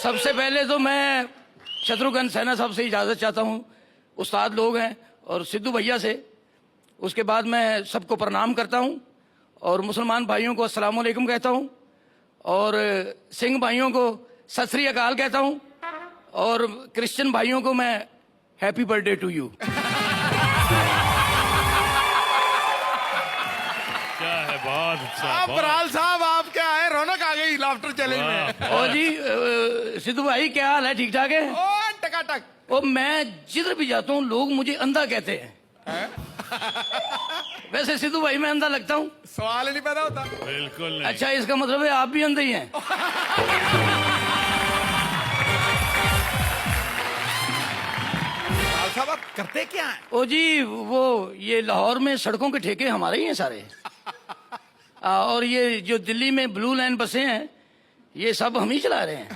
सबसे पहले तो मैं शत्रुघ्न सिन्हा साहब से इजाज़त चाहता हूँ, उस्ताद लोग हैं, और सिद्धू भैया से। उसके बाद मैं सबको प्रणाम करता हूँ और मुसलमान भाइयों को अस्सलाम वालेकुम कहता हूँ, और सिंह भाइयों को सत श्री अकाल कहता हूँ, और क्रिश्चियन भाइयों को मैं हैप्पी बर्थडे टू यू। क्या है, बहुत अच्छा। बराल साहब आप क्या है, रौनक आ गई लाफ्टर चैलेंज में। और जी सिद्धू भाई क्या हाल है, ठीक ठाक है? ओ टकाटक। और मैं जिधर भी जाता हूँ लोग मुझे अंधा कहते हैं। वैसे सिद्धू भाई मैं अंधा लगता हूँ? सवाल ही नहीं पैदा होता। बिल्कुल नहीं। अच्छा, इसका मतलब है आप भी अंधे ही हैं। बराल साहब आप करते क्या हैं? ओ जी वो ये लाहौर में सड़कों के ठेके हमारे ही हैं सारे। और ये जो दिल्ली में ब्लू लाइन बसें हैं ये सब हम ही चला रहे हैं।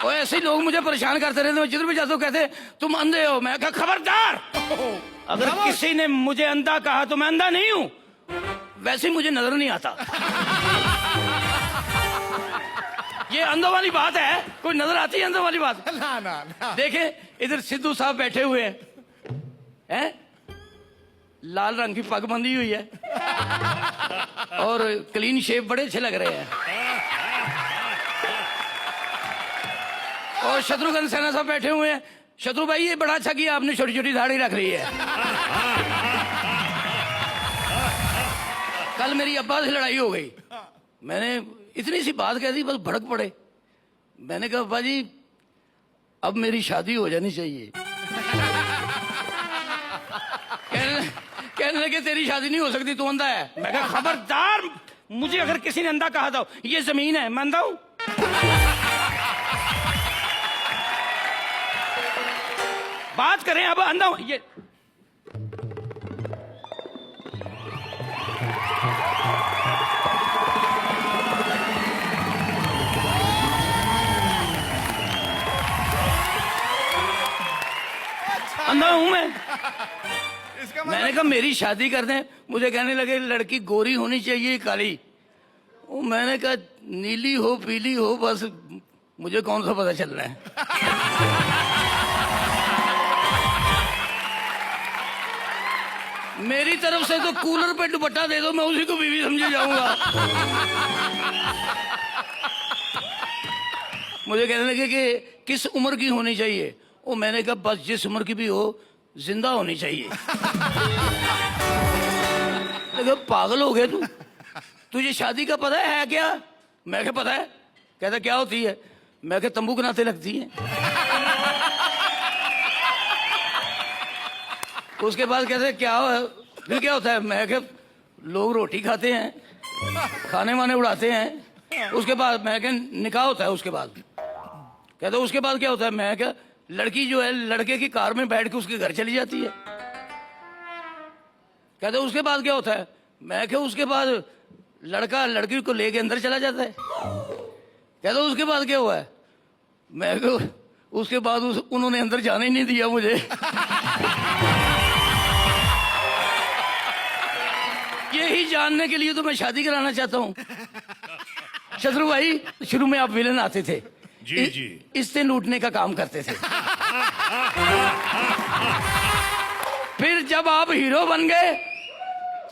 और ऐसे ही लोग मुझे परेशान करते रहते हैं, जिधर भी जाता हूँ कहते तुम अंधे हो। मैं कहा खबरदार, अगर किसी ने मुझे अंधा कहा तो मैं अंधा नहीं हूं, वैसे ही मुझे नजर नहीं आता। ये अंधों वाली बात है, कोई नजर आती है अंधों वाली बात? ना ना ना। देखें इधर सिद्धू साहब बैठे हुए हैं, लाल रंग की पग बंधी हुई है और क्लीन शेप, बड़े अच्छे लग रहे हैं। और शत्रुघ्न सिन्हा साहब बैठे हुए हैं। शत्रु भाई ये बड़ा अच्छा किया आपने, छोटी छोटी दाढ़ी रख रही है। कल मेरी अब्बा से लड़ाई हो गई, मैंने इतनी सी बात कह दी, बस भड़क पड़े। मैंने कहा अब्बा जी अब मेरी शादी हो जानी चाहिए। कहने लगे तेरी शादी नहीं हो सकती, तू अंधा है। मैं कहा खबरदार, मुझे अगर किसी ने अंधा कहा था, ये जमीन है, मैं अंधा हूं। बात करें अब अंधा हूं ये। अंधा हूं मैं। मैंने कहा मेरी शादी कर दें। मुझे कहने लगे लड़की गोरी होनी चाहिए काली। वो मैंने कहा नीली हो पीली हो, बस मुझे कौन सा पता चल रहा है। मेरी तरफ से तो कूलर पे दुपट्टा दे दो, मैं उसी को बीवी समझे जाऊंगा। मुझे कहने लगे कि किस उम्र की होनी चाहिए। वो मैंने कहा बस जिस उम्र की भी हो, जिंदा होनी चाहिए। लगा पागल हो गया तू, तुझे शादी का पता है क्या? मैं क्या पता है। कहता क्या होती है? मैं क्या तंबू के नाते लगती है। उसके बाद कहते क्या हो फिर क्या होता है? मैं क्या लोग रोटी खाते हैं, खाने वाने उड़ाते हैं। उसके बाद मैं क्या निकाह होता है। उसके बाद कहते उसके बाद क्या होता है? मैं क्या लड़की जो है लड़के की कार में बैठ के उसके घर चली जाती है। कहते उसके बाद क्या होता है? मैं क्या उसके बाद लड़का लड़की को लेके अंदर चला जाता है। कहते उसके बाद क्या हुआ है? मैं क्या उसके बाद उन्होंने अंदर जाने ही नहीं दिया मुझे। यही जानने के लिए तो मैं शादी कराना चाहता हूँ। शत्रु भाई शुरू में आप विलन आते थे, जी जी, इससे लूटने का काम करते थे। फिर जब आप हीरो बन गए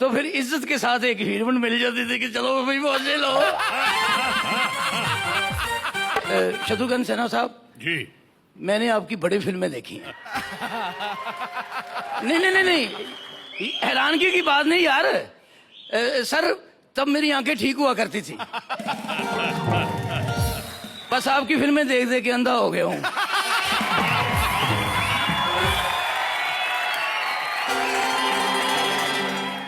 तो फिर इज्जत के साथ एक हीरोइन मिल जाती थी कि चलो भाई मौजे लो। शत्रुघ्न सिन्हा साहब जी, मैंने आपकी बड़ी फिल्में देखी हैं। नहीं नहीं नहीं नहीं, हैरानगी की बात नहीं यार। सर तब मेरी आंखें ठीक हुआ करती थी, बस आपकी फिल्में देख देख के अंधा हो गया हूं।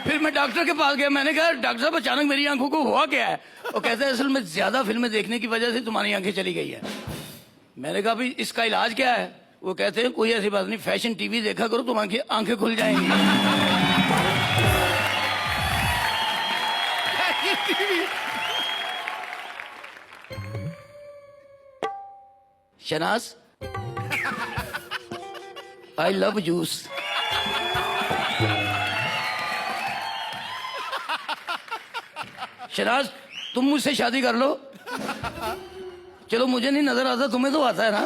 फिर मैं डॉक्टर के पास गया। मैंने कहा डॉक्टर साहब अचानक मेरी आंखों को हुआ क्या है? वो कहते हैं असल में ज्यादा फिल्में देखने की वजह से तुम्हारी आंखें चली गई है। मैंने कहा भाई इसका इलाज क्या है? वो कहते हैं कोई ऐसी बात नहीं, फैशन टीवी देखा करो, तुम आंखें खुल जाएंगी। Shahnaz I love juice. Shahnaz तुम मुझसे शादी कर लो, चलो मुझे नहीं नजर आता, तुम्हें तो आता है ना।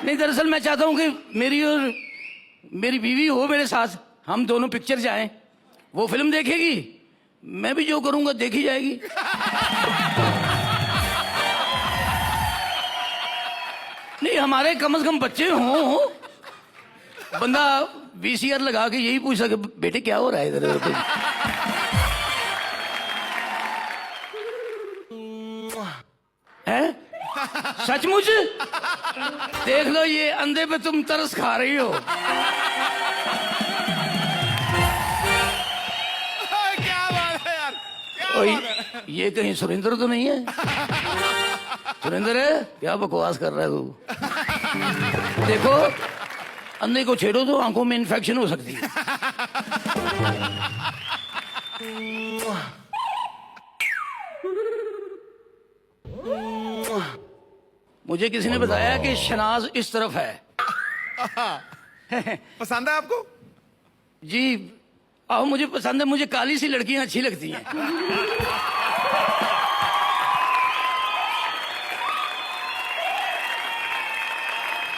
नहीं, दरअसल मैं चाहता हूं कि मेरी और मेरी बीवी हो मेरे साथ, हम दोनों पिक्चर जाएं। वो फिल्म देखेगी, मैं भी जो करूंगा देखी जाएगी। नहीं, हमारे कम से कम बच्चे हों। बंदा वीसीआर लगा के यही पूछ सके, बेटे क्या हो रहा है इधर उधर। है सचमुच? देख लो, ये अंधे पे तुम तरस खा रही हो। क्या बात है यार, क्या ओए, बात है। ये कहीं सुरेंद्र तो नहीं है? सुरेंद्र है क्या? बकवास कर रहा है तू। देखो, अंधे को छेड़ो तो आंखों में इन्फेक्शन हो सकती है। मुझे किसी ने बताया कि शनाज इस तरफ है। पसंद है आपको? जी आओ, मुझे पसंद है। मुझे काली सी लड़कियां अच्छी लगती हैं।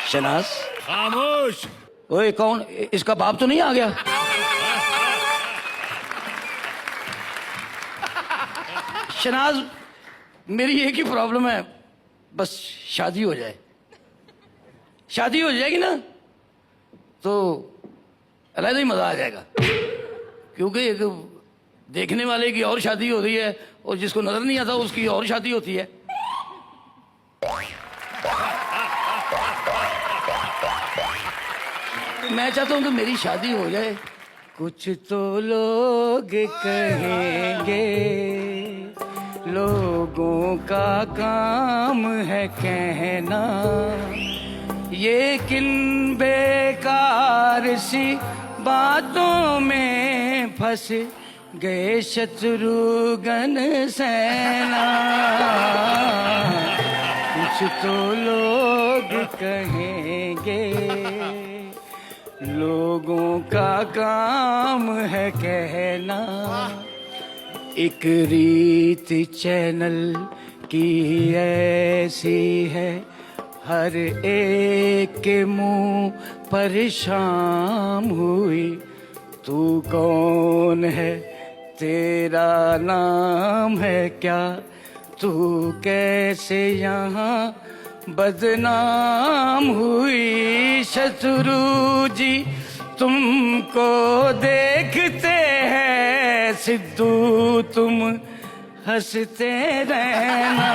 शनाज, खामोश। ओए कौन? इसका बाप तो नहीं आ गया? शनाज, मेरी एक ही प्रॉब्लम है, बस शादी हो जाए। शादी हो जाएगी ना तो अलग ही मजा आ जाएगा। क्योंकि एक देखने वाले की और शादी हो रही है और जिसको नजर नहीं आता उसकी और शादी होती है। मैं चाहता हूं कि मेरी शादी हो जाए। कुछ तो लोग कहेंगे, लोगों का काम है कहना, ये किन बेकार सी बातों में फंस गए शत्रुघ्न सेना। कुछ तो लोग कहेंगे, लोगों का काम है कहना, एक रीत चैनल की ऐसी है, हर एक के मुंह पर शाम हुई। तू कौन है, तेरा नाम है क्या, तू कैसे यहाँ बदनाम हुई। शत्रु जी तुमको देखते हैं, सिद्धू तुम हंसते रहना।